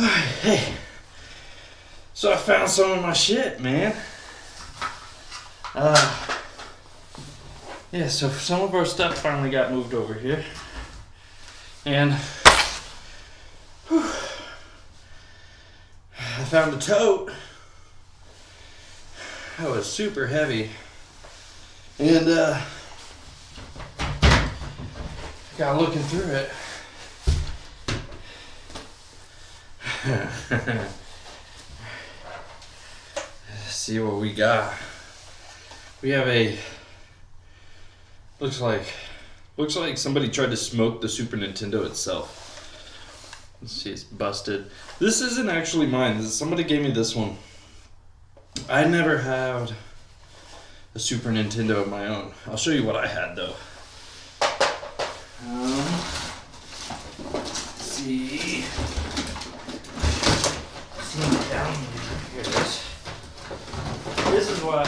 Hey, so I found some of my shit, man. Yeah, so some of our stuff finally got moved over here. And I found a tote. That was super heavy. And got looking through it. See what we got. We have a looks like somebody tried to smoke the Super Nintendo itself. Let's see, it's busted. This isn't actually mine. Somebody gave me this one. I never had a Super Nintendo of my own. I'll show you what I had though. Let's see. Down here it is. This is what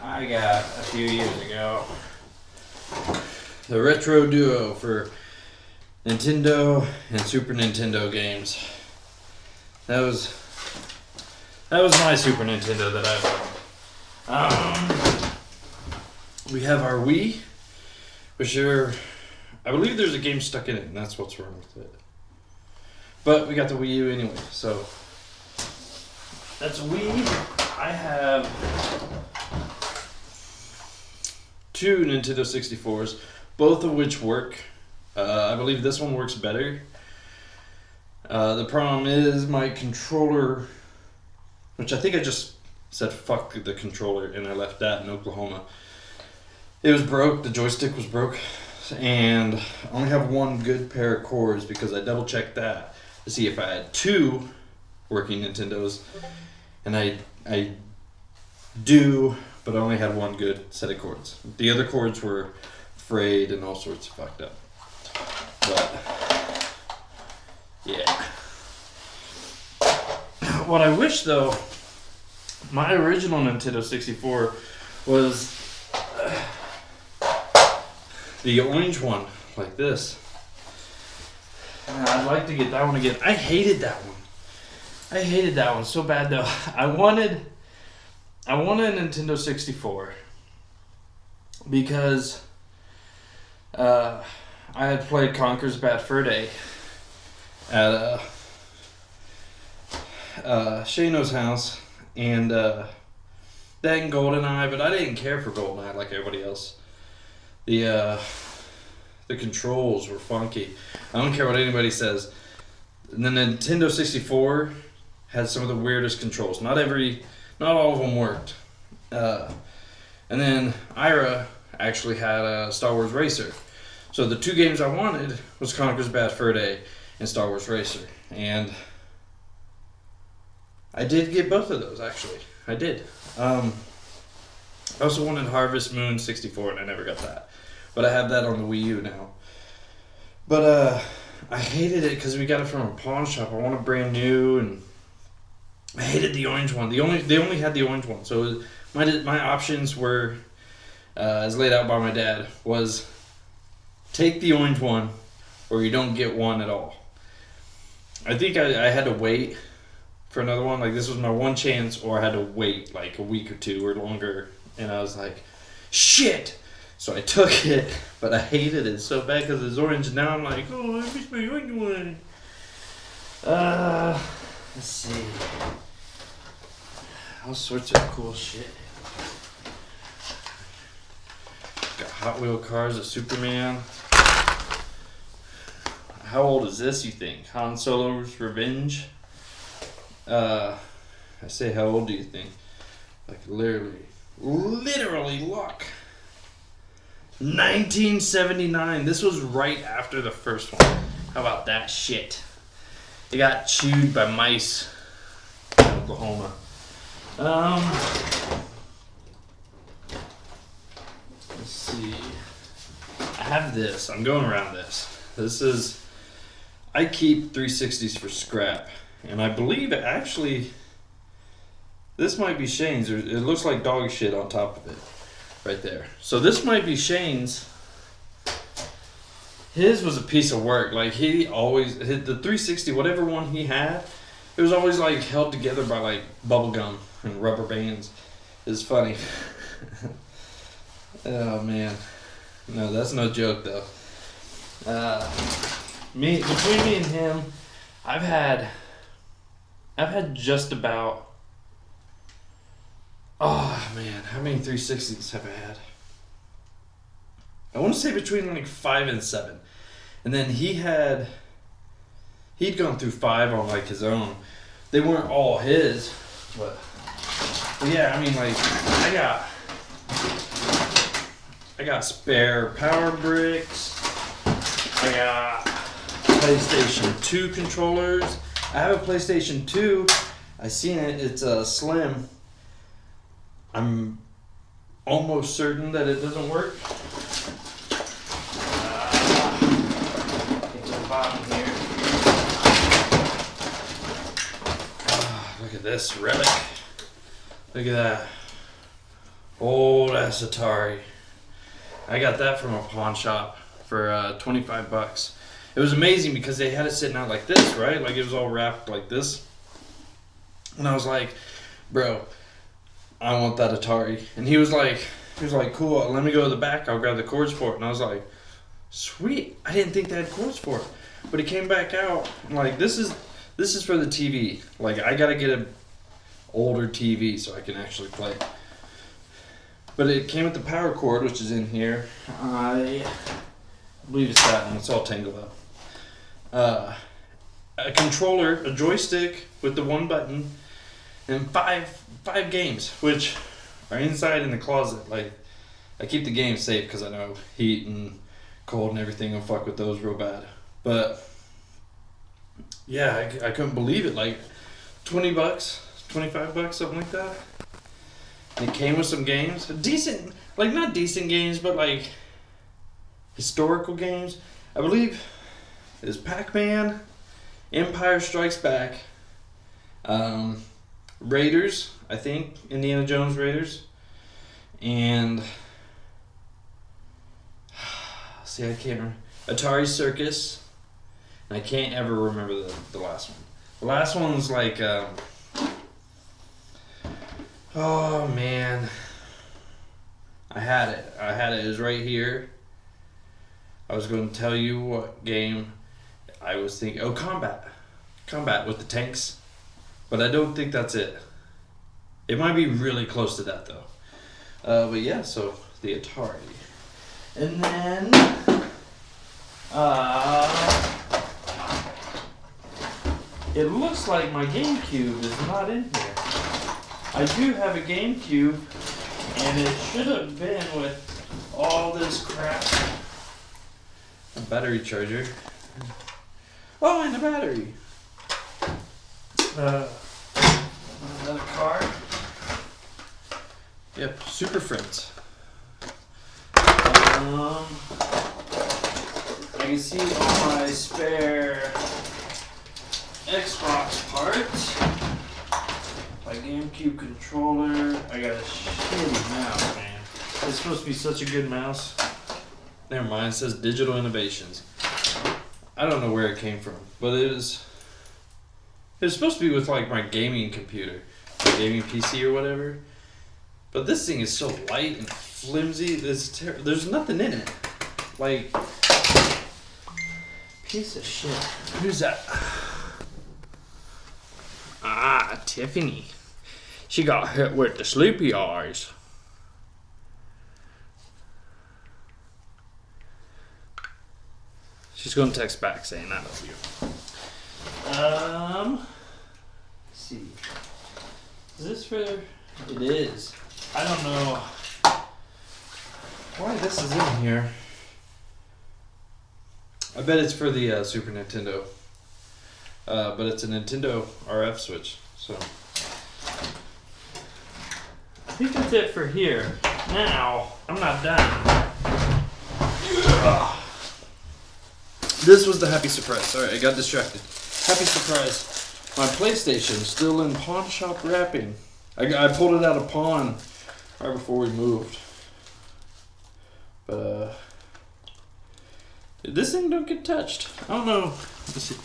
I got a few years ago. The Retro Duo for Nintendo and Super Nintendo games. That was my Super Nintendo that I bought. We have our Wii, which I believe there's a game stuck in it, and that's what's wrong with it. But we got the Wii U anyway, so that's a Wii. I have 2 Nintendo 64s, both of which work. I believe this one works better. The problem is my controller, which I think I just said fuck the controller and I left that in Oklahoma. It was broke, the joystick was broke, and I only have one good pair of cords because I double checked that to see if I had 2 working Nintendos, and I do, but I only had one good set of cords. The other cords were frayed and all sorts of fucked up. But yeah. What I wish though, my original Nintendo 64 was the orange one, like this. I'd like to get that one again. I hated that one. I hated that one so bad though. I wanted a Nintendo 64 because I had played Conker's Bad Fur Day at Shano's house, and that and GoldenEye, but I didn't care for GoldenEye like everybody else. The controls were funky. I don't care what anybody says. And the Nintendo 64 had some of the weirdest controls. Not all of them worked. And then Ira actually had a Star Wars Racer. So the 2 games I wanted was Conker's Bad Fur Day and Star Wars Racer. And I did get both of those, actually. I did. I also wanted Harvest Moon 64, and I never got that. But I have that on the Wii U now. But I hated it because we got it from a pawn shop. I want a brand new, and I hated the orange one. They only had the orange one. So my options were, as laid out by my dad, was take the orange one or you don't get one at all. I think I had to wait for another one. Like, this was my one chance, or I had to wait like a week or 2 or longer. And I was like, shit! So I took it, but I hated it so bad because it's orange. And now I'm like, oh, I miss my orange one. Let's see. All sorts of cool shit. Got Hot Wheel cars, a Superman. How old is this, you think? Han Solo's Revenge? I say, how old do you think? Like, literally luck. 1979. This was right after the first one. How about that shit? It got chewed by mice in Oklahoma. Let's see. I have this. I'm going around this. I keep 360s for scrap. And I believe it actually, this might be Shane's. It looks like dog shit on top of it. Right there. So this might be Shane's. His was a piece of work. Like, the 360, whatever one he had, it it was always like held together by like bubble gum and rubber bands. It's funny. Oh man, no, that's no joke though. Between me and him, I've had just about. Oh man, how many 360s have I had? I want to say between like 5 and 7, and then he'd gone through 5 on like his own. They weren't all his, but yeah, I mean like I got spare power bricks. I got PlayStation 2 controllers. I have a PlayStation 2. I seen it. It's slim. I'm almost certain that it doesn't work. Get to the bottom here. Look at this relic. Look at that. Old ass Atari. I got that from a pawn shop for $25. It was amazing because they had it sitting out like this, right? Like it was all wrapped like this. And I was like, bro, I want that Atari. And he was like, cool, let me go to the back, I'll grab the cords for it. And I was like, sweet. I didn't think they had cords for it. But it came back out, and like, this is for the TV. Like, I gotta get an older TV so I can actually play. But it came with the power cord, which is in here. I believe it's that one. It's all tangled up. A controller, a joystick with the one button, and five games, which are inside in the closet. Like, I keep the games safe because I know heat and cold and everything will fuck with those real bad. But yeah, I couldn't believe it. Like $20, $25, something like that. And it came with some games, decent, like not decent games, but like historical games. I believe is Pac-Man, Empire Strikes Back, Raiders, I think, Indiana Jones Raiders, and see, I can't remember, Atari Circus, and I can't ever remember the last one. The last one was like, oh man, I had it, it was right here. I was going to tell you what game I was thinking. Oh, Combat with the tanks. But I don't think that's it. It might be really close to that though. But yeah, so the Atari. And then it looks like my GameCube is not in here. I do have a GameCube, and it should have been with all this crap. A battery charger. Oh, and a battery. Another card. Yep, Super Friends. I can see all my spare Xbox parts. My GameCube controller. I got a shitty mouse, man. It's supposed to be such a good mouse. Never mind, it says Digital Innovations. I don't know where it came from, but it was supposed to be with like my gaming computer, my gaming PC or whatever. But this thing is so light and flimsy. There's nothing in it. Like, piece of shit. Who's that? Ah, Tiffany. She got hit with the sleepy eyes. She's gonna text back saying I love you. Let's see. Is this for? It is. I don't know why this is in here. I bet it's for the Super Nintendo. But it's a Nintendo RF switch, so. I think that's it for here. Now, I'm not done. This was the happy surprise. Sorry, I got distracted. Happy surprise. My PlayStation still in pawn shop wrapping. I pulled it out of pawn right before we moved. But, this thing don't get touched. I don't know. Let's see.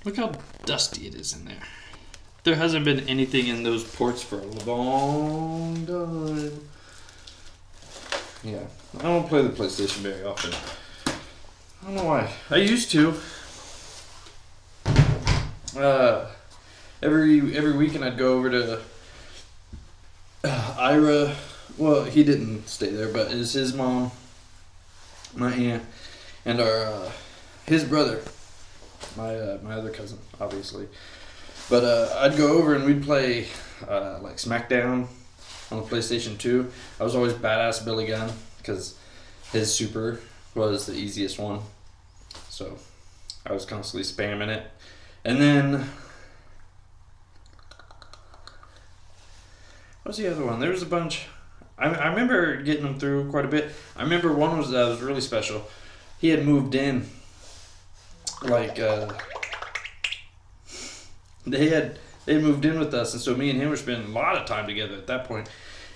Look how dusty it is in there. There hasn't been anything in those ports for a long time. Yeah, I don't play the PlayStation very often. I don't know why. I used to. Every weekend I'd go over to Ira. Well, he didn't stay there, but it's his mom, my aunt, and his brother, my other cousin, obviously. But I'd go over and we'd play like SmackDown on the PlayStation 2. I was always badass Billy Gunn because his super was the easiest one. So I was constantly spamming it. And then what was the other one? There was a bunch. I remember getting them through quite a bit. I remember one was that was really special. He had moved in. Like they had moved in with us, and so me and him were spending a lot of time together at that point.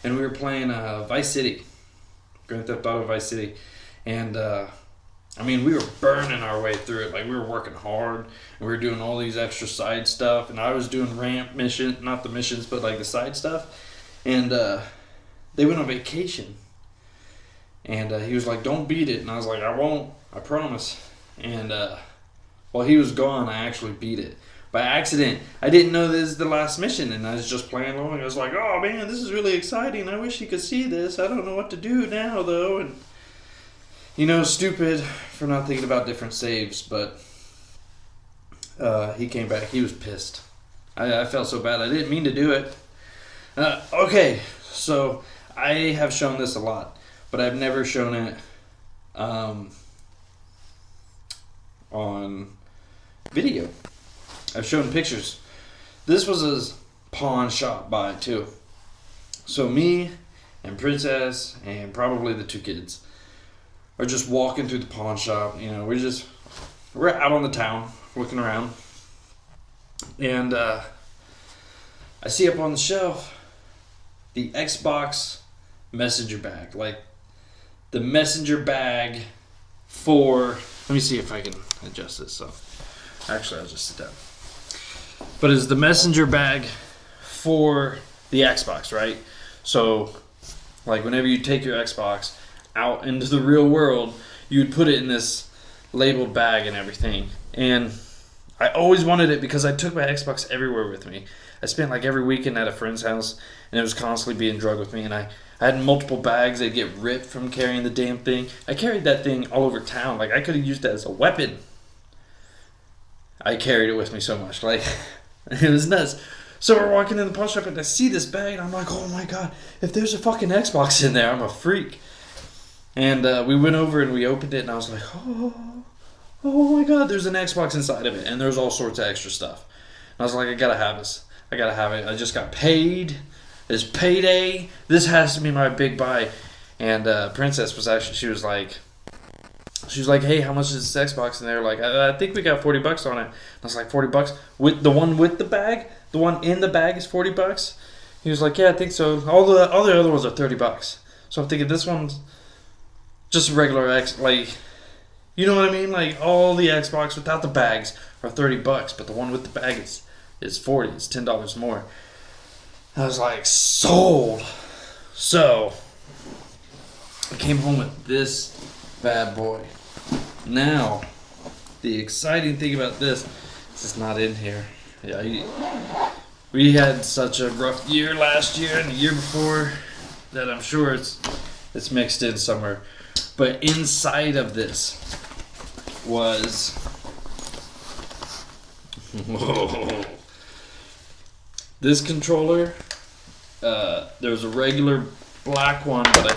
And we were playing Vice City, Grand Theft Auto Vice City, and I mean we were burning our way through it. Like we were working hard, and we were doing all these extra side stuff, and I was doing ramp mission, not the missions, but like the side stuff. And they went on vacation, and he was like, "Don't beat it," and I was like, "I won't, I promise." And while he was gone, I actually beat it by accident. I didn't know this is the last mission, and I was just playing along. I was like, "Oh man, this is really exciting. I wish you could see this. I don't know what to do now though." And you know, stupid for not thinking about different saves, but he came back. He was pissed. I felt so bad. I didn't mean to do it. Okay, so I have shown this a lot, but I've never shown it on video. I've shown pictures. This was a pawn shop buy too. So me and Princess and probably the two kids are just walking through the pawn shop. You know, we're out on the town looking around, and I see up on the shelf the Xbox messenger bag, like the messenger bag for. Let me see if I can adjust this. So, actually, I'll just sit down. But it's the messenger bag for the Xbox, right? So, like whenever you take your Xbox out into the real world, you'd put it in this labeled bag and everything. And I always wanted it because I took my Xbox everywhere with me. I spent like every weekend at a friend's house, and it was constantly being drugged with me. And I had multiple bags. They'd get ripped from carrying the damn thing. I carried that thing all over town. Like I could have used it as a weapon. I carried it with me so much. Like it was nuts. So we're walking in the pawn shop, and I see this bag, and I'm like, oh my god, if there's a fucking Xbox in there, I'm a freak. And we went over and we opened it, and I was like, oh my god, there's an Xbox inside of it, and there's all sorts of extra stuff. And I was like, I gotta have this. I gotta have it. I just got paid. It's payday. This has to be my big buy. And Princess was actually, she was like, hey, how much is this Xbox? And they were like, I think we got $40 on it. And I was like, $40 with the one with the bag? The one in the bag is $40? He was like, yeah, I think so. All the other ones are $30. So I'm thinking this one's just a regular like, you know what I mean? Like all the Xbox without the bags are $30, but the one with the bag is $40. It's $10 more. I was like, sold. So I came home with this bad boy. Now, the exciting thing about this is not in here. Yeah, we had such a rough year last year and the year before that I'm sure it's mixed in somewhere. But inside of this was whoa. This controller. There was a regular black one, but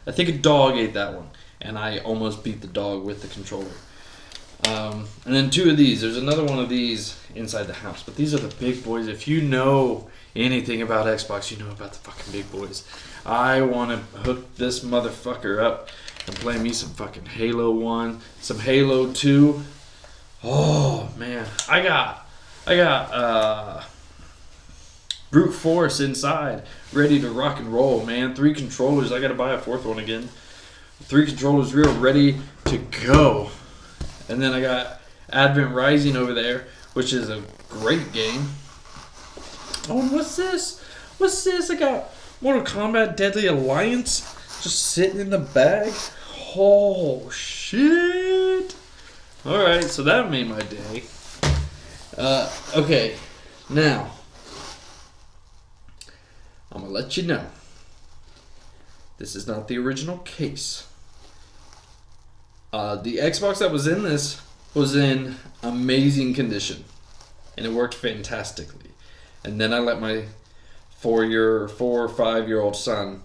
I think a dog ate that one, and I almost beat the dog with the controller. And then two of these. There's another one of these inside the house, but these are the big boys. If you know anything about Xbox, you know about the fucking big boys. I want to hook this motherfucker up and play me some fucking Halo 1, some Halo 2. Oh man, I got brute force inside, ready to rock and roll, man. 3 controllers. I gotta buy a 4th one again. 3 controllers real ready to go. And then I got Advent Rising over there, which is a great game. Oh, and what's this? What's this? I got Mortal Kombat Deadly Alliance just sitting in the bag. Oh, shit. Alright, so that made my day. Okay, now, I'm going to let you know. This is not the original case. The Xbox that was in this was in amazing condition. And it worked fantastically. And then I let my 4 or 5 year old son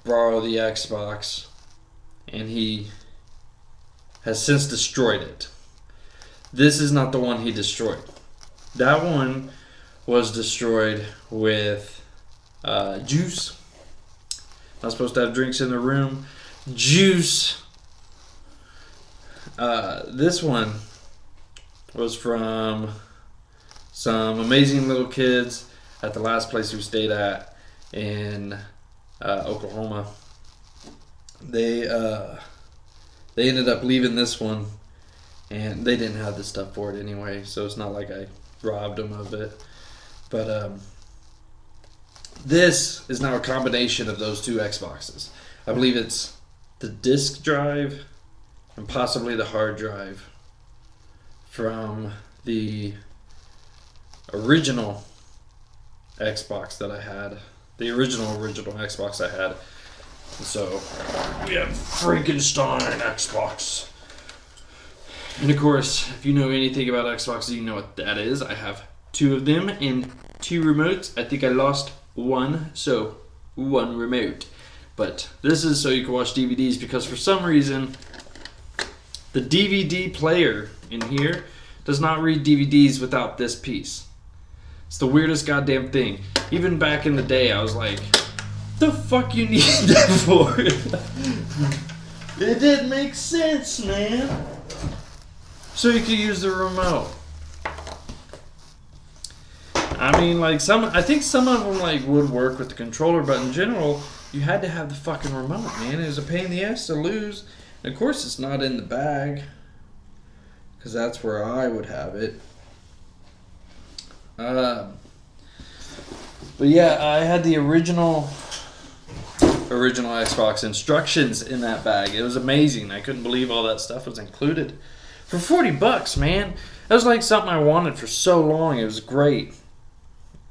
borrow the Xbox. And he has since destroyed it. This is not the one he destroyed. That one was destroyed with juice. Not supposed to have drinks in the room. Juice. This one was from some amazing little kids at the last place we stayed at in Oklahoma. They ended up leaving this one, and they didn't have the stuff for it anyway, so it's not like I robbed them of it. But this is now a combination of those two Xboxes. I believe it's the disk drive and possibly the hard drive from the original Xbox that I had. The original Xbox I had. So, we have Frankenstein Xbox. And of course, if you know anything about Xbox, you know what that is. I have 2 of them and 2 remotes. I think I lost one, so 1 remote. But this is so you can watch DVDs, because for some reason, the DVD player in here does not read DVDs without this piece. It's the weirdest goddamn thing. Even back in the day, I was like, the fuck you need that for? It didn't make sense, man. So you could use the remote. I mean, like, I think some of them like would work with the controller, but in general, you had to have the fucking remote, man. It was a pain in the ass to lose. And of course, it's not in the bag, because that's where I would have it. But yeah, I had the original Xbox instructions in that bag. It was amazing. I couldn't believe all that stuff was included for $40, man. That was like something I wanted for so long. It was great.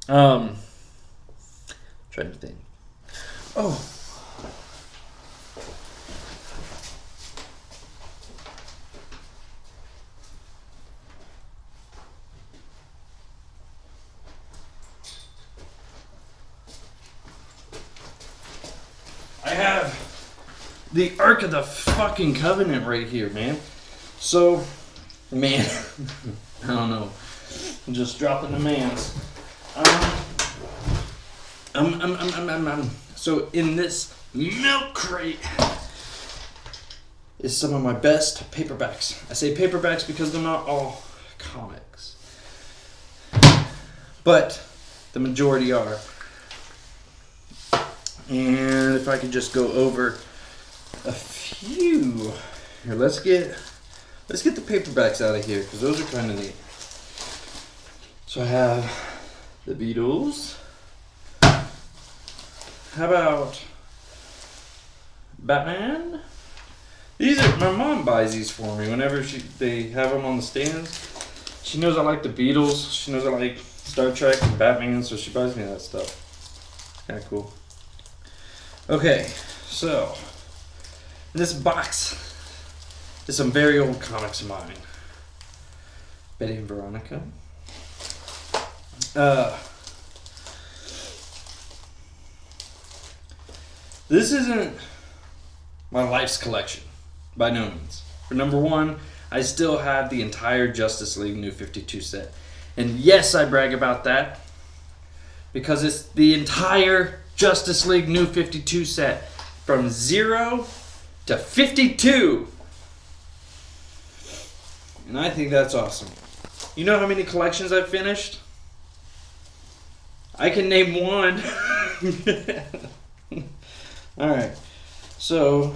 Trying to think. Oh. I have the Ark of the fucking Covenant right here, man. So, man, I don't know. I'm just dropping the mans. So in this milk crate is some of my best paperbacks. I say paperbacks because they're not all comics, but the majority are. And if I could just go over a few here, let's get the paperbacks out of here, because those are kind of neat. So I have the Beatles. How about Batman? These are, my mom buys these for me whenever they have them on the stands. She knows I like the Beatles. She knows I like Star Trek and Batman, so she buys me that stuff. Kind of cool. Okay, so this box is some very old comics of mine. Betty and Veronica. This isn't my life's collection, by no means. For number one, I still have the entire Justice League New 52 set. And yes, I brag about that, because it's the entire Justice League New 52 set, from 0 to 52. And I think that's awesome. You know how many collections I've finished? I can name one. Alright, so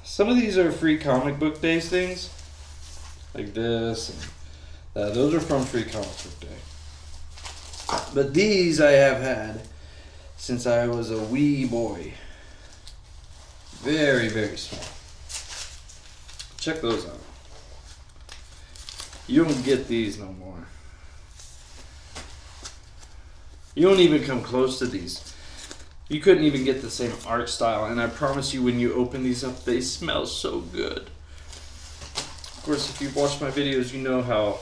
some of these are free comic book days things. like this. And, those are from Free Comic Book Day. But these I have had since I was a wee boy. Very, very small. Check those out. You don't get these no more. You don't even come close to these. You couldn't even get the same art style, and I promise you when you open these up, they smell so good. Of course, if you've watched my videos, you know how,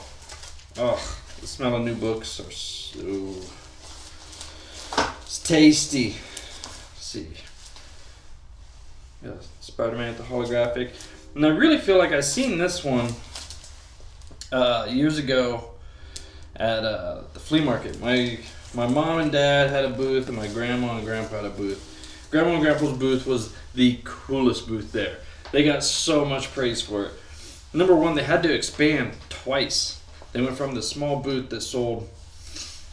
the smell of new books are so, it's tasty. Let's see. Yeah, Spider-Man at the holographic. And I really feel like I seen this one years ago at the flea market. My mom and dad had a booth, and my grandma and grandpa had a booth. Grandma and grandpa's booth was the coolest booth there. They got so much praise for it. Number one, they had to expand twice. They went from the small booth that sold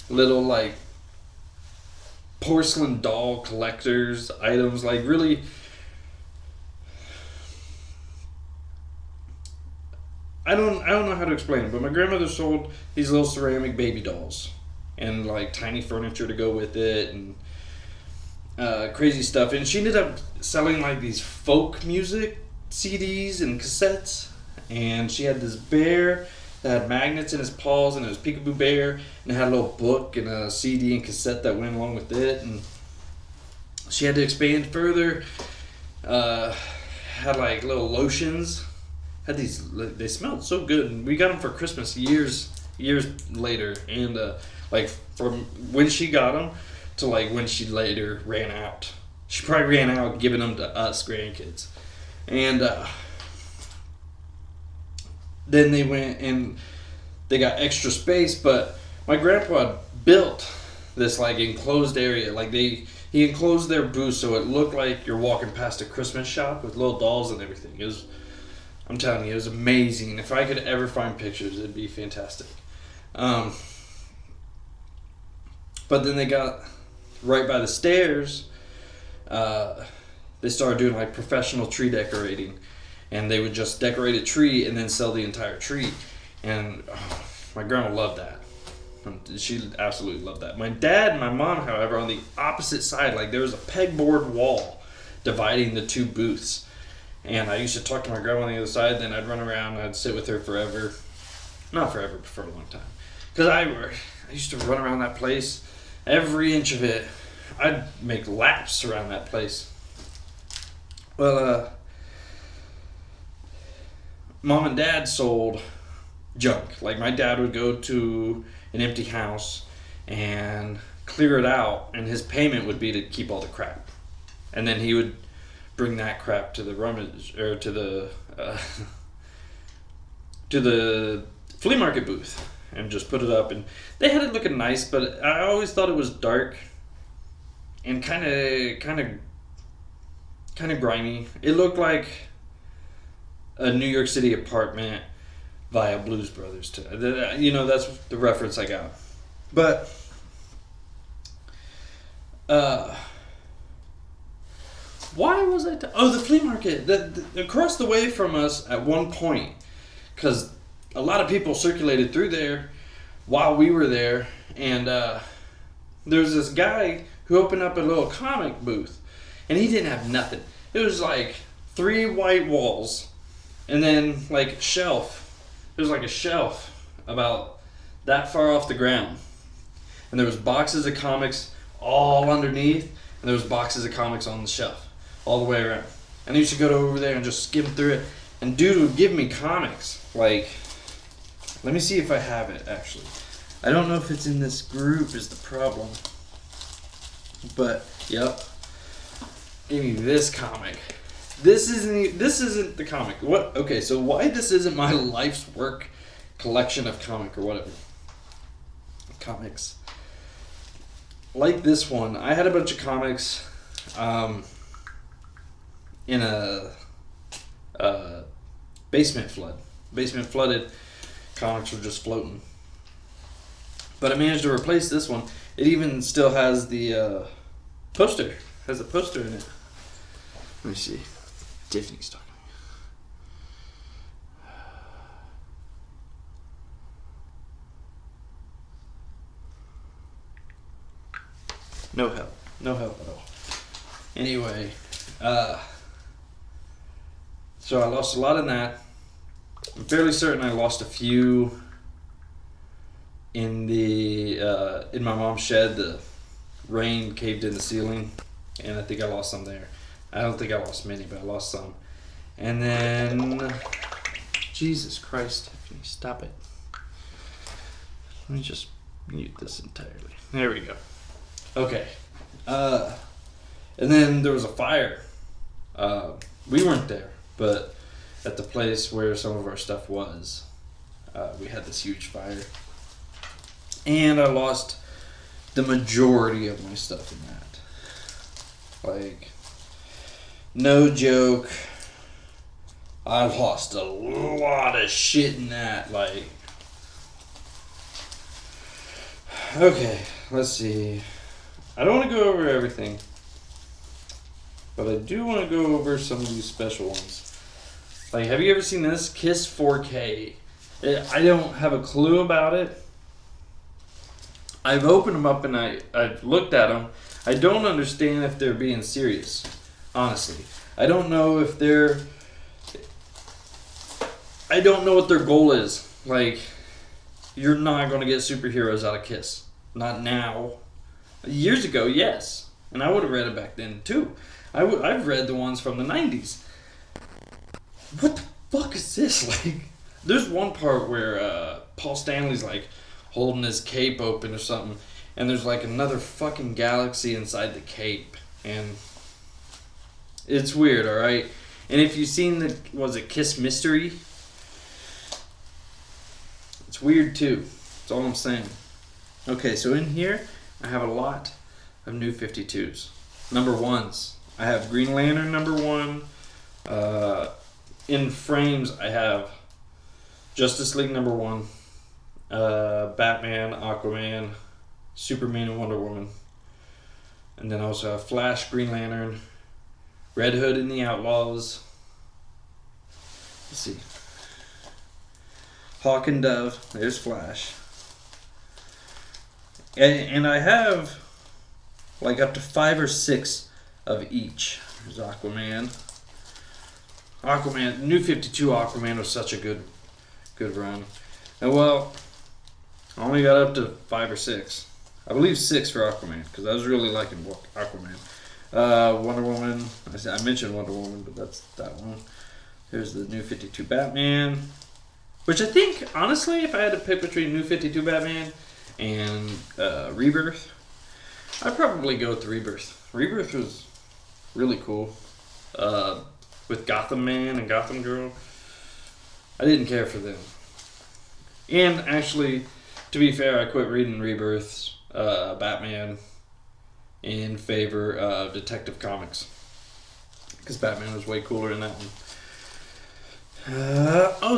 little like porcelain doll collectors items, like really, I don't know how to explain it, but my grandmother sold these little ceramic baby dolls and like tiny furniture to go with it and crazy stuff. And she ended up selling like these folk music CDs and cassettes. And she had this bear that had magnets in his paws, and it was Peekaboo Bear, and it had a little book and a CD and cassette that went along with it. And she had to expand further. Had like little lotions. Had these, they smelled so good, and we got them for Christmas years later. And like from when she got them to like when she later ran out. She probably ran out giving them to us grandkids. And then they went and they got extra space, but my grandpa built this like enclosed area. Like he enclosed their booth so it looked like you're walking past a Christmas shop with little dolls and everything. It was, I'm telling you, it was amazing. If I could ever find pictures, it'd be fantastic. But then they got right by the stairs. They started doing like professional tree decorating, and they would just decorate a tree and then sell the entire tree. And my grandma loved that. She absolutely loved that. My dad and my mom, however, on the opposite side, like there was a pegboard wall dividing the two booths. And I used to talk to my grandma on the other side, then I'd run around and I'd sit with her forever. Not forever, but for a long time. Because I used to run around that place, every inch of it. I'd make laps around that place. Well, Mom and Dad sold junk. Like my dad would go to an empty house and clear it out, and his payment would be to keep all the crap. And then he would bring that crap to the rummage, or to the flea market booth and just put it up. And they had it looking nice, but I always thought it was dark and kind of grimy. It looked like a New York City apartment via Blues Brothers. That's the reference I got. But why was I? The flea market. Across the way from us at one point, because a lot of people circulated through there while we were there, and there's this guy who opened up a little comic booth, and he didn't have nothing. It was like 3 white walls, and then like a shelf. It was like a shelf about that far off the ground, and there was boxes of comics all underneath, and there was boxes of comics on the shelf all the way around. And I used to go over there and just skim through it, and dude would give me comics. Like, let me see if I have it actually. I don't know if it's in this group is the problem. But yep, gave me this comic. This isn't the comic. What? Okay, so why this isn't my life's work collection of comic or whatever. Comics. Like this one, I had a bunch of comics in a basement flood. Basement flooded, comics were just floating. But I managed to replace this one. It even still has the poster. Has a poster in it. Let me see. Tiffany's talking. No help. No help at all. Anyway, so I lost a lot in that. I'm fairly certain I lost a few in in my mom's shed. The rain caved in the ceiling, and I think I lost some there. I don't think I lost many, but I lost some. And then, Jesus Christ, Tiffany, stop it. Let me just mute this entirely. There we go. Okay. And then there was a fire. We weren't there, but at the place where some of our stuff was, we had this huge fire. And I lost the majority of my stuff in that. Like, no joke. I lost a lot of shit in that. Like, okay, let's see. I don't want to go over everything, but I do want to go over some of these special ones. Like, have you ever seen this? Kiss 4K. I don't have a clue about it. I've opened them up and I've looked at them. I don't understand if they're being serious, honestly. I don't know if I don't know what their goal is. Like, you're not going to get superheroes out of Kiss. Not now. Years ago, yes. And I would have read it back then, too. I've read the ones from the 90s. What the fuck is this? Like, there's one part where Paul Stanley's, like, holding his cape open or something, and there's, like, another fucking galaxy inside the cape. And it's weird, alright? And if you've seen was it Kiss Mystery? It's weird, too. That's all I'm saying. Okay, so in here, I have a lot of New 52s. Number ones. I have Green Lantern number 1. In frames, I have Justice League number 1. Batman, Aquaman, Superman, and Wonder Woman. And then I also have Flash, Green Lantern, Red Hood and the Outlaws. Let's see. Hawk and Dove. There's Flash. And I have like up to 5 or 6 of each. There's Aquaman. New 52 Aquaman was such a good run. And well, I only got up to 5 or 6. I believe 6 for Aquaman, because I was really liking Aquaman. Wonder Woman. I mentioned Wonder Woman, but that's that one. Here's the New 52 Batman. Which I think, honestly, if I had to pick between New 52 Batman and Rebirth, I'd probably go with Rebirth. Rebirth was really cool. With Gotham Man and Gotham Girl. I didn't care for them. And actually, to be fair, I quit reading Rebirth's Batman in favor of Detective Comics. Because Batman was way cooler in that one.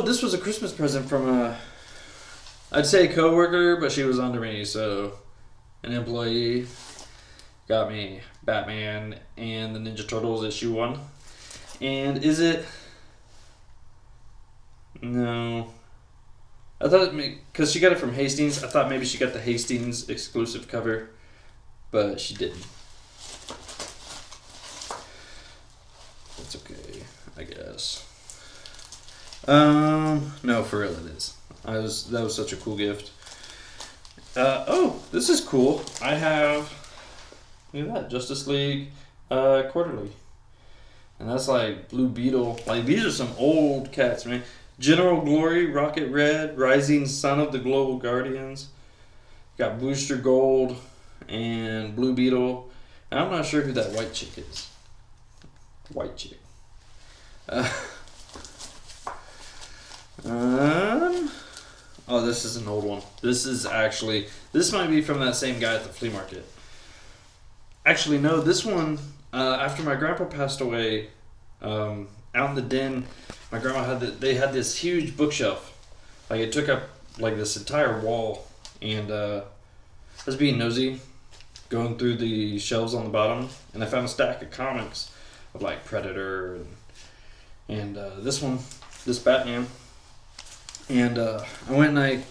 This was a Christmas present from I'd say a coworker, but she was under me, so an employee got me Batman and the Ninja Turtles issue 1. And is it? No. I thought because she got it from Hastings, I thought maybe she got the Hastings exclusive cover, but she didn't. That's okay, I guess. No, for real it is. That was such a cool gift. This is cool. I have, look at that, Justice League Quarterly. And that's like Blue Beetle. Like, these are some old cats, man. General Glory, Rocket Red, Rising Sun of the Global Guardians. Got Booster Gold and Blue Beetle. And I'm not sure who that white chick is. White chick. This is an old one. This might be from that same guy at the flea market. Actually, no, this one, after my grandpa passed away, out in the den, my grandma they had this huge bookshelf. Like, it took up like this entire wall, and I was being nosy, going through the shelves on the bottom, and I found a stack of comics of like Predator and this Batman. And I went and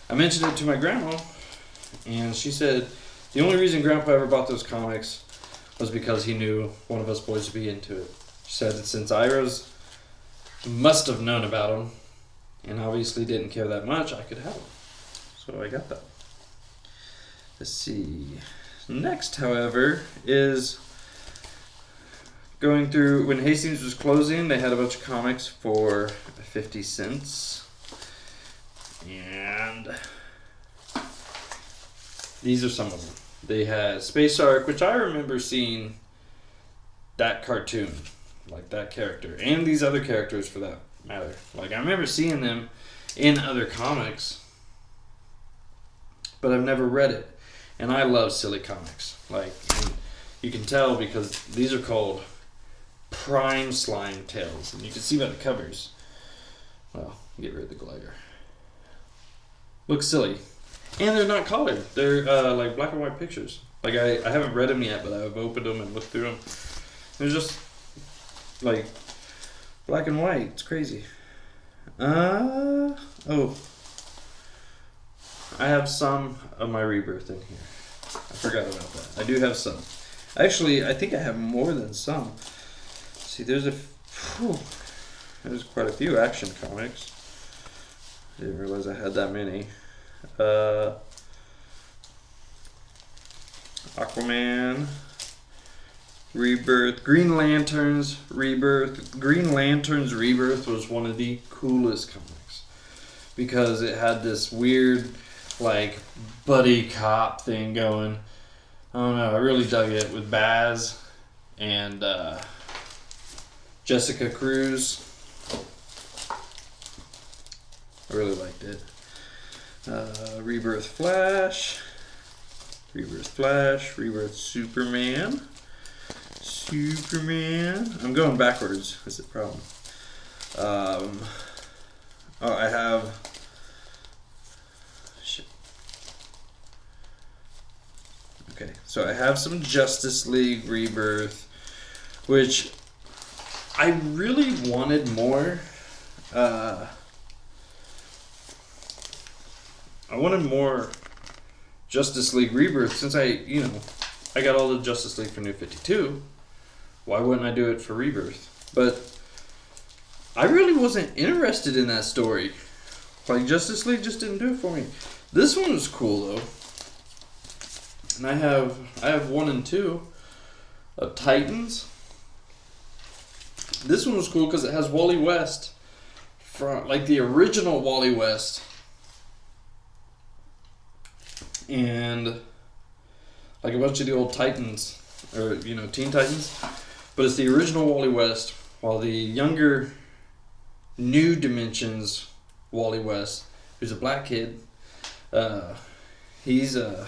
I mentioned it to my grandma, and she said, The only reason Grandpa ever bought those comics was because he knew one of us boys would be into it. He said that since Iros must have known about them, and obviously didn't care that much, I could have them. So I got that. Let's see. Next, however, is going through, when Hastings was closing, they had a bunch of comics for 50 cents. And these are some of them. They had Space Ark, which I remember seeing that cartoon, like that character, and these other characters for that matter. Like, I remember seeing them in other comics, but I've never read it. And I love silly comics. Like, you can tell because these are called Prime Slime Tales, and you can see by the covers. Well, get rid of the glare. Looks silly. And they're not colored. They're like black and white pictures. Like, I haven't read them yet, but I've opened them and looked through them. They're just like black and white. It's crazy. Oh. I have some of my Rebirth in here. I forgot about that. I do have some. Actually, I think I have more than some. See, there's quite a few Action Comics. I didn't realize I had that many. Aquaman, Rebirth, Green Lanterns, Rebirth. Green Lanterns Rebirth was one of the coolest comics because it had this weird, like, buddy cop thing going. I don't know, I really dug it with Baz and Jessica Cruz. I really liked it. Rebirth Flash, Rebirth Superman. I'm going backwards. Is the problem? I have. Shit. Okay, so I have some Justice League Rebirth, which I really wanted more. I wanted more Justice League Rebirth since I got all the Justice League for New 52. Why wouldn't I do it for Rebirth? But I really wasn't interested in that story. Like, Justice League just didn't do it for me. This one was cool though. And I have 1 and 2 of Titans. This one was cool because it has Wally West, from like the original Wally West. And like a bunch of the old Titans, or Teen Titans, but it's the original Wally West, while the younger New Dimensions Wally West, who's a black kid, he's now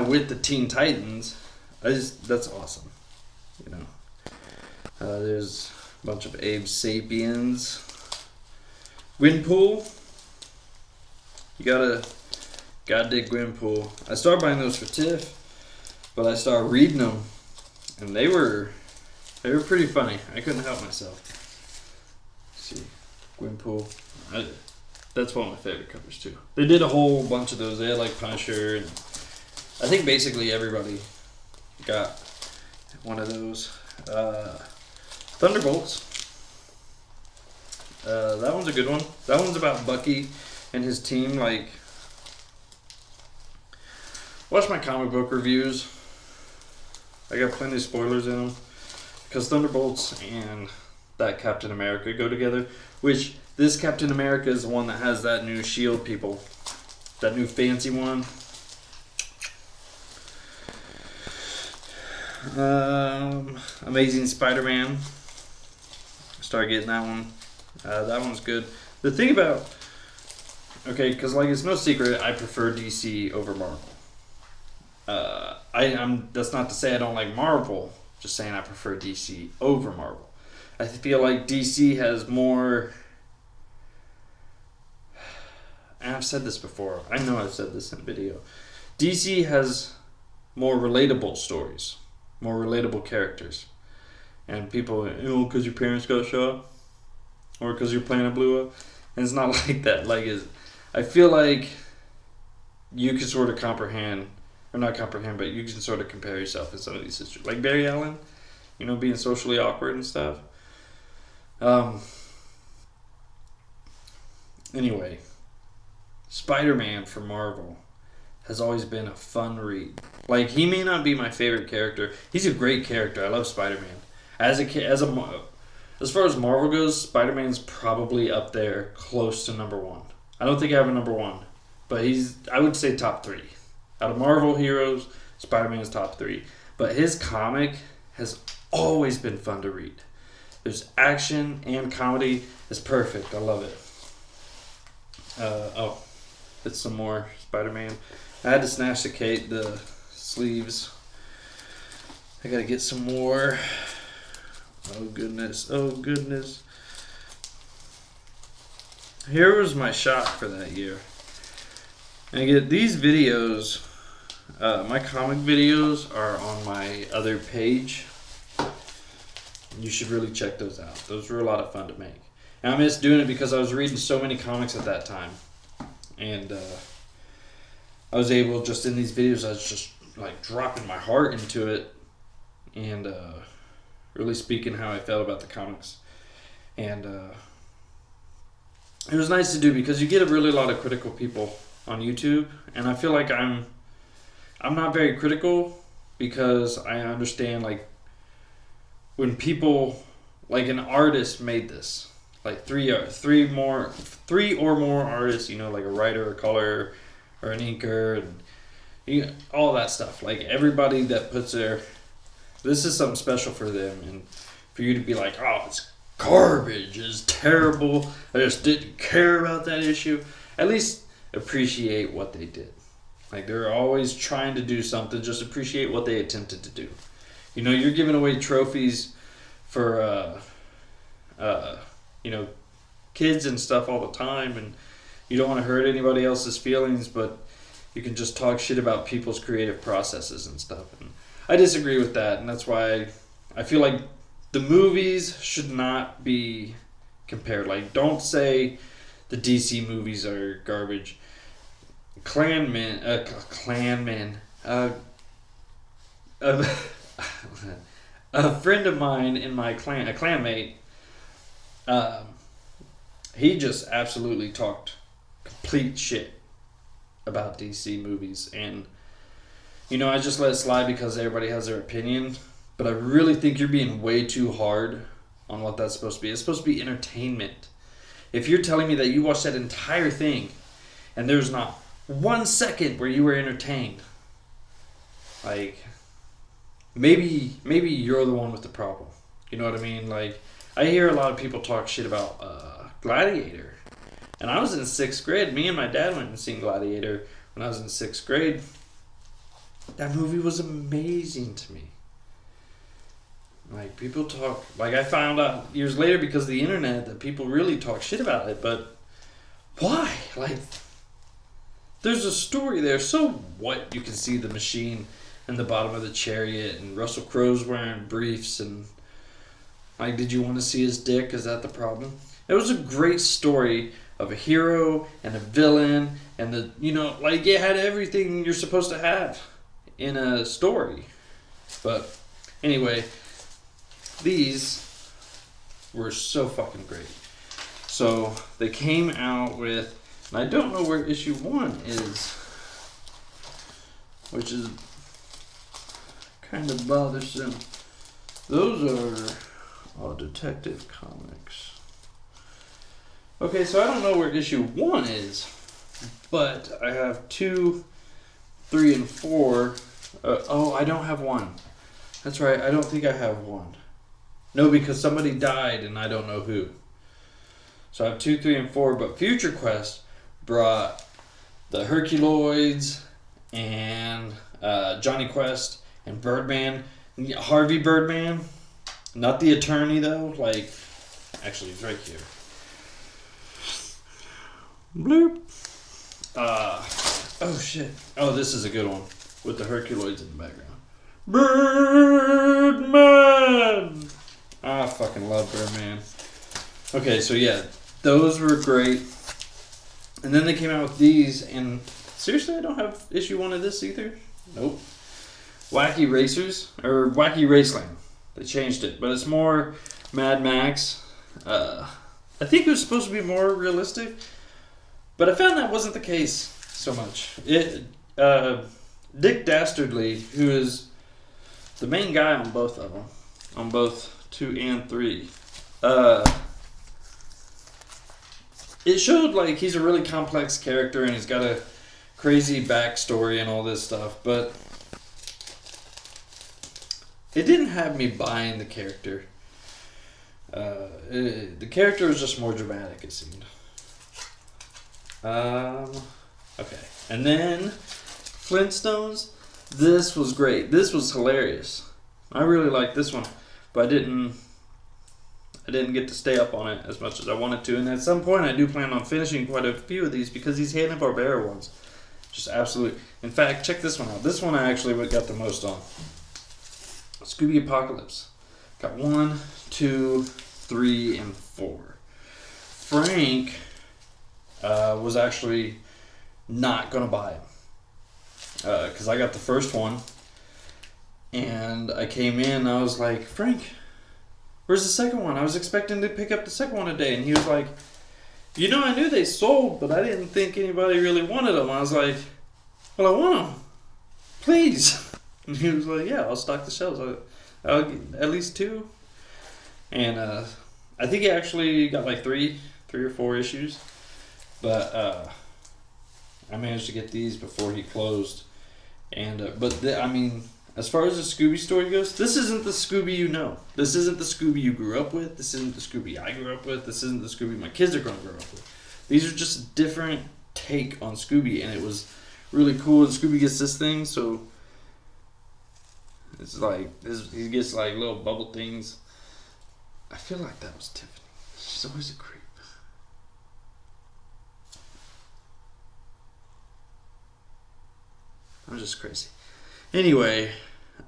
with the Teen Titans. That's awesome, There's a bunch of Abe Sapiens, Gwenpool. You gotta dig Gwenpool. I started buying those for Tiff, but I started reading them, and they were pretty funny. I couldn't help myself. Let's see, Gwenpool. That's one of my favorite covers too. They did a whole bunch of those. They had like Punisher, and I think basically everybody got one of those. Thunderbolts. That one's a good one. That one's about Bucky and his team. Like, watch my comic book reviews. I got plenty of spoilers in them because Thunderbolts and that Captain America go together. Which this Captain America is the one that has that new shield people, that new fancy one. Amazing Spider-Man. Start getting that one. That one's good. The thing about because like it's no secret, I prefer DC over Marvel. That's not to say I don't like Marvel. Just saying I prefer DC over Marvel. I feel like DC has more. And I've said this before. I know I've said this in a video. DC has more relatable stories, more relatable characters, and people, because your parents got shot, or because your planet blew up. And it's not like that. Like, I feel like you can sort of comprehend, or not comprehend, but you can sort of compare yourself in some of these situations. Like Barry Allen, you know, being socially awkward and stuff. Anyway, Spider-Man from Marvel has always been a fun read. Like, he may not be my favorite character. He's a great character. I love Spider-Man. As far as Marvel goes, Spider-Man's probably up there close to number one. I don't think I have a number one, but I would say top three. Out of Marvel heroes, Spider-Man's top three. But his comic has always been fun to read. There's action and comedy. It's perfect. I love it. It's some more Spider-Man. I had to snatch the sleeves. I gotta get some more. Oh goodness. Here was my shot for that year. And I get these videos. My comic videos are on my other page. You should really check those out. Those were a lot of fun to make. And I miss doing it because I was reading so many comics at that time. And I was able, just in these videos, I was just like dropping my heart into it. And really speaking how I felt about the comics. And it was nice to do because you get a really lot of critical people on YouTube. And I feel like I'm not very critical because I understand, like, when people, like an artist made this, like three or more artists, you know, like a writer, a color, or an inker, and all that stuff. Like, everybody that puts this is something special for them, and for you to be like, oh, it's garbage, it's terrible, I just didn't care about that issue. At least appreciate what they did. Like, they're always trying to do something. Just appreciate what they attempted to do. You know, you're giving away trophies for, you know, kids and stuff all the time, and you don't want to hurt anybody else's feelings, but you can just talk shit about people's creative processes and stuff. And I disagree with that, and that's why I feel like the movies should not be compared. Like, don't say the DC movies are garbage. A friend of mine in my clan, a clanmate, he just absolutely talked complete shit about DC movies, and you know, I just let it slide because everybody has their opinion, but I really think you're being way too hard on what that's supposed to be. It's supposed to be entertainment. If you're telling me that you watched that entire thing and there's not 1 second where you were entertained, like, maybe you're the one with the problem. You know what I mean? Like, I hear a lot of people talk shit about Gladiator. And I was in 6th grade. Me and my dad went and seen Gladiator when I was in 6th grade. That movie was amazing to me. Like, people talk... Like, I found out years later because of the internet that people really talk shit about it. But why? Like, there's a story there. So what? You can see the machine in the bottom of the chariot, and Russell Crowe's wearing briefs, and like, did you want to see his dick? Is that the problem? It was a great story of a hero and a villain, and the, you know, like, it had everything you're supposed to have in a story. But anyway, these were so fucking great. So they came out with, and I don't know where issue 1 is, which is kind of bothersome. Those are Detective Comics. Okay, so I don't know where issue 1 is, but I have 2, 3, and 4. I don't have 1. That's right, I don't think I have 1. No, because somebody died and I don't know who. So I have 2, 3, and 4, but Future Quest brought the Herculoids and Johnny Quest and Birdman. Harvey Birdman. Not the attorney, though. Like, actually, he's right here. Bloop. Oh, shit. Oh, this is a good one. With the Herculoids in the background. Birdman! I fucking love Birdman. Okay, so yeah. Those were great. And then they came out with these, and seriously, I don't have issue 1 of this either. Nope. Wacky Racers or Wacky Raceland. They changed it, but it's more Mad Max. I think it was supposed to be more realistic, but I found that wasn't the case so much. Dick Dastardly, who is the main guy on both of them, on both 2 and 3, it showed like he's a really complex character and he's got a crazy backstory and all this stuff, but it didn't have me buying the character. The character was just more dramatic, it seemed. Okay. And then Flintstones. This was great. This was hilarious. I really liked this one, but I didn't get to stay up on it as much as I wanted to. And at some point, I do plan on finishing quite a few of these because these Hanna-Barbera ones, just absolute. In fact, check this one out. This one I actually got the most on. Scooby Apocalypse. Got 1, 2, 3, and 4. Frank was actually not gonna buy it because I got the first one, and I came in and I was like, Frank, where's the second one? I was expecting to pick up the second one today, and he was like, you know, I knew they sold, but I didn't think anybody really wanted them. I was like, well, I want them, please. And he was like, yeah, I'll stock the shelves. I'll get at least 2. And I think he actually got like 3 or 4 issues. But I managed to get these before he closed. And I mean, as far as the Scooby story goes, this isn't the Scooby you know. This isn't the Scooby you grew up with. This isn't the Scooby I grew up with. This isn't the Scooby my kids are going to grow up with. These are just a different take on Scooby, and it was really cool. And Scooby gets this thing, so it's like he gets like little bubble things. I feel like that was Tiffany. She's always a creep. I'm just crazy. Anyway,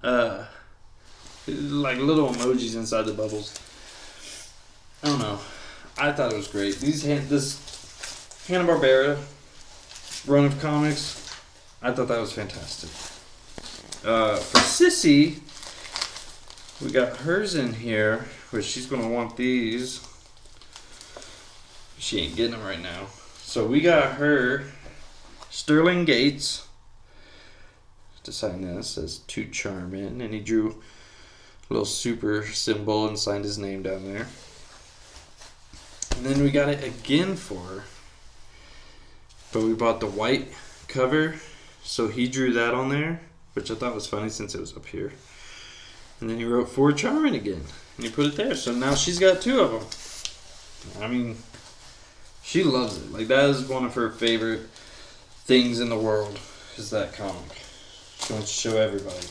like little emojis inside the bubbles. I don't know. I thought it was great. This Hanna-Barbera run of comics, I thought that was fantastic. For Sissy, we got hers in here, which she's going to want these. She ain't getting them right now. So we got her Sterling Gates to sign this. It says to Charmin, and he drew a little super symbol and signed his name down there. And then we got it again for her, but we bought the white cover, so he drew that on there, which I thought was funny since it was up here. And then he wrote for Charmin again, and he put it there. So now she's got 2 of them. I mean, she loves it. Like, that is one of her favorite things in the world, is that comic. She wants to show everybody.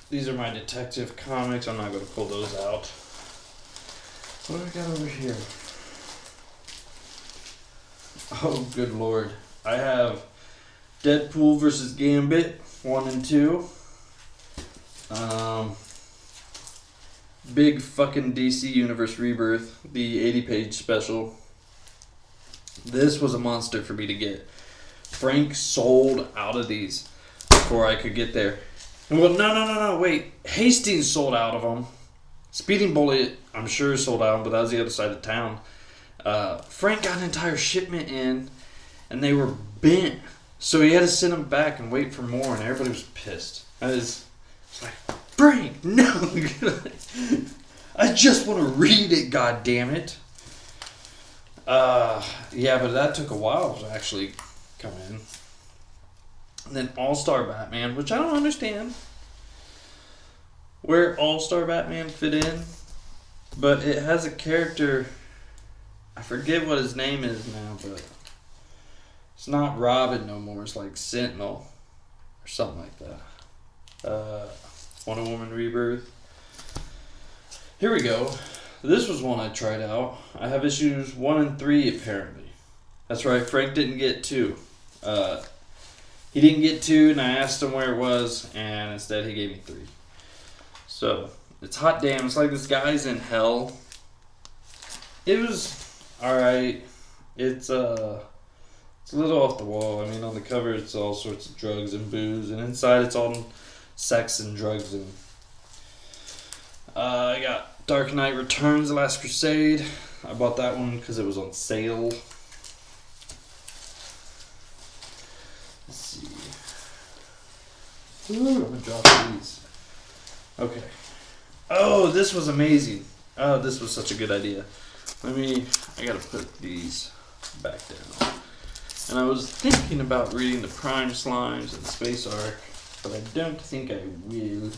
These are my detective comics. I'm not going to pull those out. What do I got over here? Oh, good lord. I have Deadpool versus Gambit 1 and 2. Big fucking DC Universe Rebirth, the 80-page special. This was a monster for me to get. Frank sold out of these before I could get there. Well, no, wait. Hastings sold out of them. Speeding Bullet, I'm sure, sold out, but that was the other side of town. Frank got an entire shipment in, and they were bent. So he had to send them back and wait for more, and everybody was pissed. I was like, Frank, no! I just want to read it, goddammit. Yeah, but that took a while to actually come in. And then All-Star Batman, which I don't understand where All-Star Batman fit in, but it has a character, I forget what his name is now, but it's not Robin no more, it's like Sentinel or something like that. Wonder Woman Rebirth. Here we go. This was one I tried out. I have issues 1 and 3 apparently. That's right, Frank didn't get 2. He didn't get 2, and I asked him where it was, and instead he gave me 3. So, it's hot damn. It's like this guy's in hell. It was alright. It's It's a little off the wall. I mean, on the cover it's all sorts of drugs and booze, and inside it's all sex and drugs. And I got Dark Knight Returns: The Last Crusade. I bought that one because it was on sale. Let's see. Ooh, I'm gonna drop these. Okay. Oh, this was amazing. Oh, this was such a good idea. I gotta put these back down. And I was thinking about reading the Prime Slimes and Space Ark, but I don't think I will.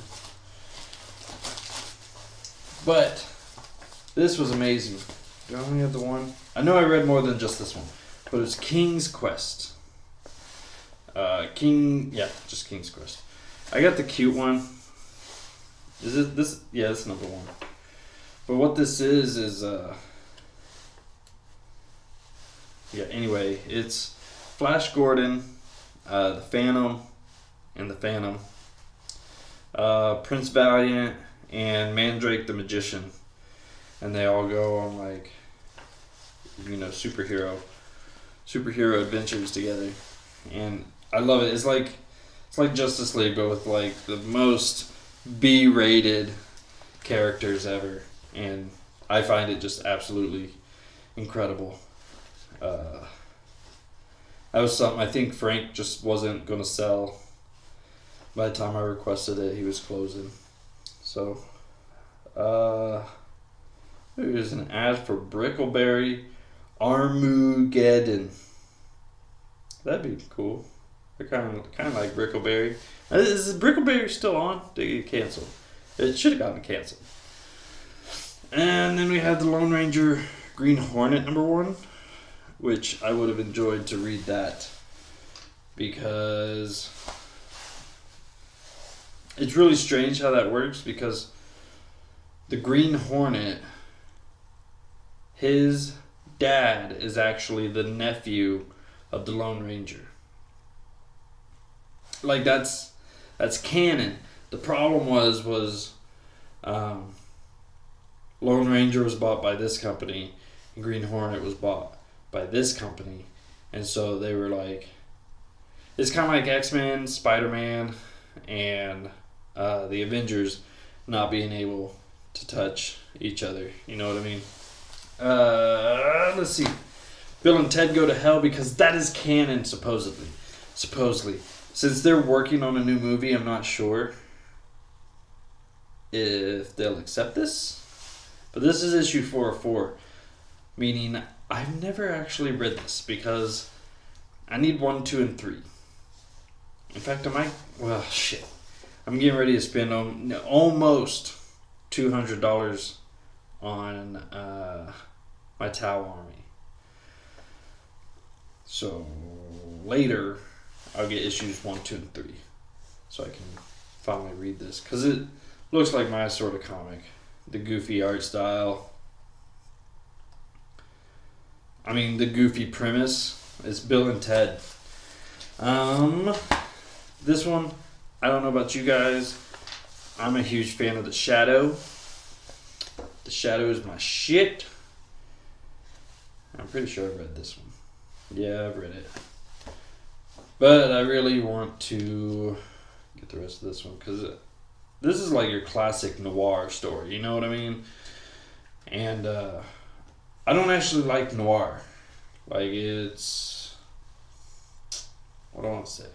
But this was amazing. Do I only have the one? I know I read more than just this one, but it's King's Quest. Just King's Quest. I got the cute one. Is it this? Yeah, it's number one. But what this is anyway, it's Flash Gordon, the Phantom, and the Phantom, Prince Valiant, and Mandrake the Magician, and they all go on like, superhero adventures together, and I love it. It's like Justice League, but with like the most B-rated characters ever, and I find it just absolutely incredible. That was something I think Frank just wasn't going to sell. By the time I requested it, he was closing. So, there's an ad for Brickleberry Armageddon. That'd be cool. I kind of like Brickleberry. Is Brickleberry still on? Did it get canceled? It should have gotten canceled. And then we had the Lone Ranger Green Hornet #1, which I would have enjoyed to read that because it's really strange how that works, because the Green Hornet, his dad is actually the nephew of the Lone Ranger. Like that's canon. The problem was Lone Ranger was bought by this company and Green Hornet was bought by this company, and so they were like, it's kind of like X-Men, Spider-Man, and the Avengers not being able to touch each other. You know what I mean? Let's see. Bill and Ted Go to Hell, because that is canon, supposedly. Since they're working on a new movie, I'm not sure if they'll accept this. But this is issue 404, meaning I've never actually read this because I need 1, 2, and 3. In fact, I'm getting ready to spend almost $200 on my Tau Army. So later, I'll get issues 1, 2, and 3, so I can finally read this, because it looks like my sort of comic. The goofy art style. I mean, the goofy premise. It's Bill and Ted. This one, I don't know about you guys. I'm a huge fan of The Shadow. The Shadow is my shit. I'm pretty sure I've read this one. Yeah, I've read it. But I really want to get the rest of this one, because this is like your classic noir story, you know what I mean? And I don't actually like noir. Like, it's... what do I want to say?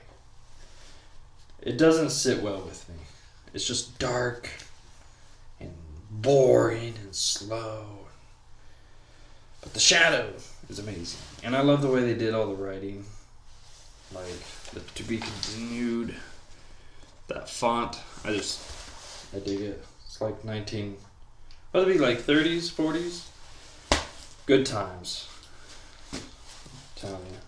It doesn't sit well with me. It's just dark and boring and slow. But The Shadow is amazing. And I love the way they did all the writing. Like, the to be continued. That font. I dig it. It's like 19... what would it be, like 30s, 40s? Good times. I'm telling you.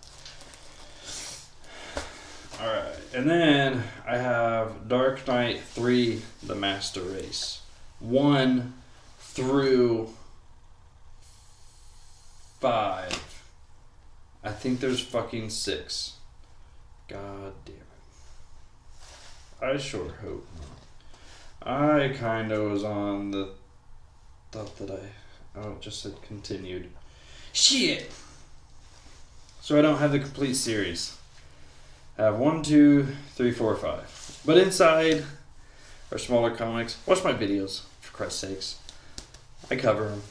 Alright, and then I have Dark Knight 3, The Master Race. 1 through 5. I think there's fucking 6. God damn it. I sure hope not. I kind of was on the thought that it just said continued. Shit! so I don't have the complete series. I have 1, 2, 3, 4, 5. But inside are smaller comics. Watch my videos, for Christ's sakes. I cover them.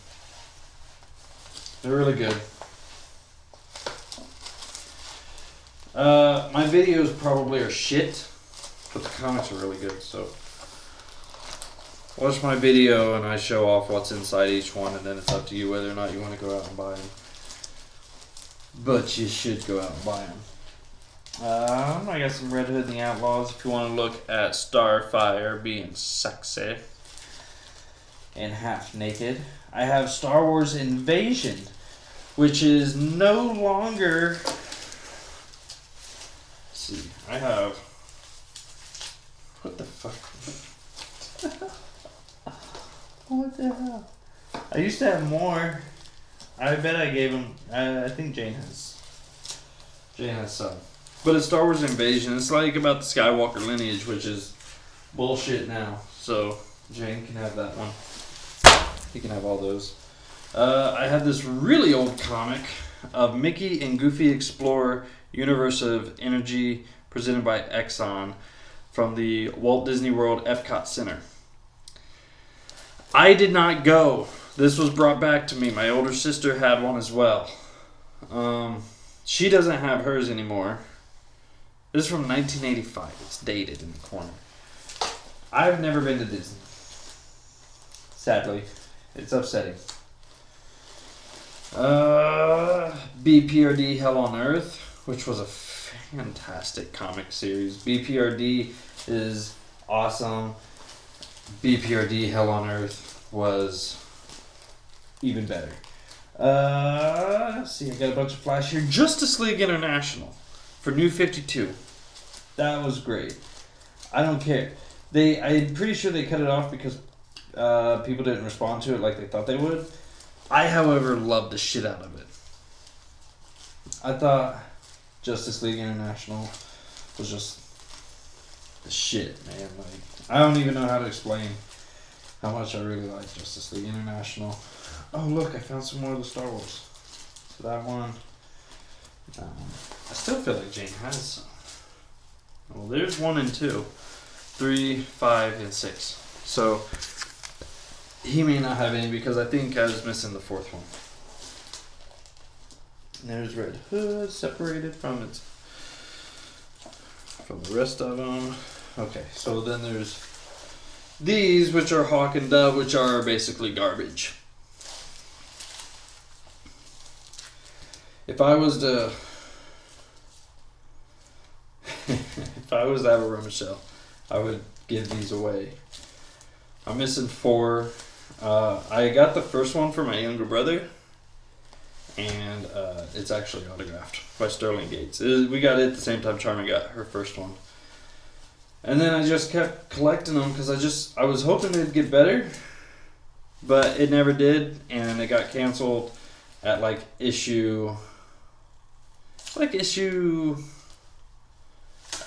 They're really good. My videos probably are shit, but the comics are really good, so watch my video and I show off what's inside each one, and then it's up to you whether or not you want to go out and buy them. But you should go out and buy them. I got some Red Hood and the Outlaws if you want to look at Starfire being sexy and half naked. I have Star Wars Invasion, which is no longer... Let's see, I have... What the fuck? What the hell? I used to have more. I bet I gave him... I think Jane has some. But it's Star Wars Invasion. It's like about the Skywalker lineage, which is bullshit now. So Jane can have that one. He can have all those. I have this really old comic of Mickey and Goofy Explore Universe of Energy presented by Exxon from the Walt Disney World Epcot Center. I did not go. This was brought back to me. My older sister had one as well. She doesn't have hers anymore. This is from 1985. It's dated in the corner. I've never been to Disney. Sadly. It's upsetting. BPRD Hell on Earth, which was a fantastic comic series. BPRD is awesome. BPRD Hell on Earth was even better. Let's see, I got a bunch of flash here. Justice League International for New 52. That was great. I don't care. I'm pretty sure they cut it off because people didn't respond to it like they thought they would. I, however, loved the shit out of it. I thought Justice League International was just the shit, man. Like, I don't even know how to explain how much I really like Justice League International. Oh, look, I found some more of the Star Wars. So that one. I still feel like Jane has some. Well, there's 1 and 2, 3, 5, and 6. So he may not have any because I think I was missing the 4th one. And there's Red Hood separated from the rest of them. Okay, so then there's these, which are Hawk and Dove, which are basically garbage. If I was to have a rummage sale, I would give these away. I'm missing 4. I got the first one for my younger brother, and it's actually autographed by Sterling Gates. We got it at the same time Charmy got her first one. And then I just kept collecting them because I was hoping they'd get better, but it never did, and it got canceled at issue. I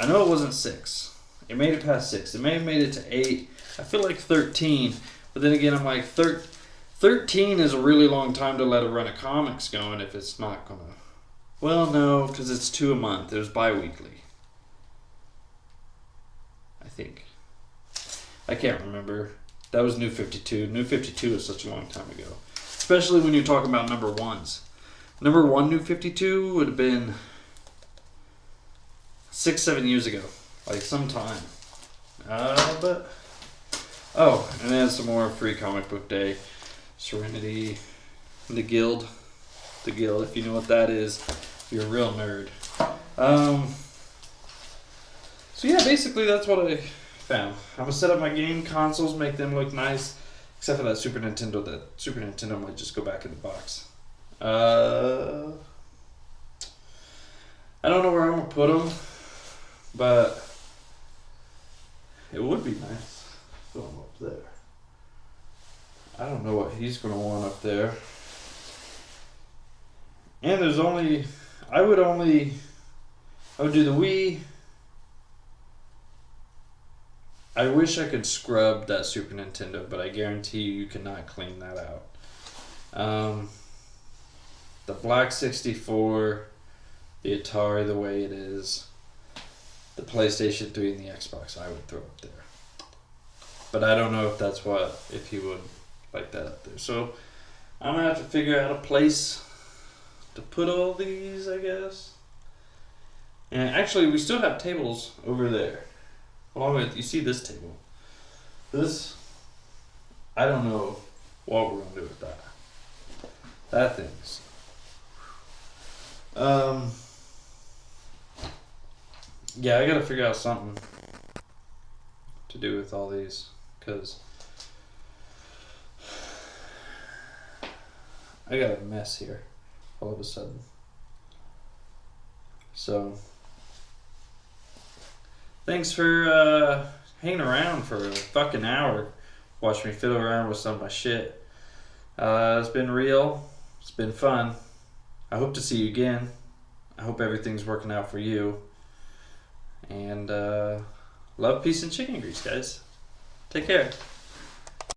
know it wasn't 6. It made it past 6. It may have made it to 8. I feel like 13. But then again, I'm like, 13 is a really long time to let a run of comics going if it's not going to... Well, no, because it's 2 a month. It was bi-weekly. I think. I can't remember. That was New 52. New 52 is such a long time ago. Especially when you're talking about number 1s. Number 1 New 52 would have been 6-7 years ago. Sometime. But... Oh, and then some more Free Comic Book Day. Serenity. The Guild. The Guild, if you know what that is. You're a real nerd. So yeah, basically that's what I found. I'm going to set up my game consoles, make them look nice. Except for that Super Nintendo. That Super Nintendo might just go back in the box. I don't know where I'm going to put them. But it would be nice. Put him up there. I don't know what he's going to want up there. And there's only... I would do the Wii. I wish I could scrub that Super Nintendo, but I guarantee you cannot clean that out. The Black 64, the Atari the way it is, the PlayStation 3 and the Xbox I would throw up there. But I don't know if he would like that up there. So I'm gonna have to figure out a place to put all these, I guess. And actually, we still have tables over there. Along with, you see this table. This, I don't know what we're gonna do with that. That thing's. Yeah, I gotta figure out something to do with all these, cause I got a mess here all of a sudden. So, thanks for hanging around for a fucking hour. Watch me fiddle around with some of my shit. It's been real. It's been fun. I hope to see you again. I hope everything's working out for you. And love, peace, and chicken grease, guys. Take care.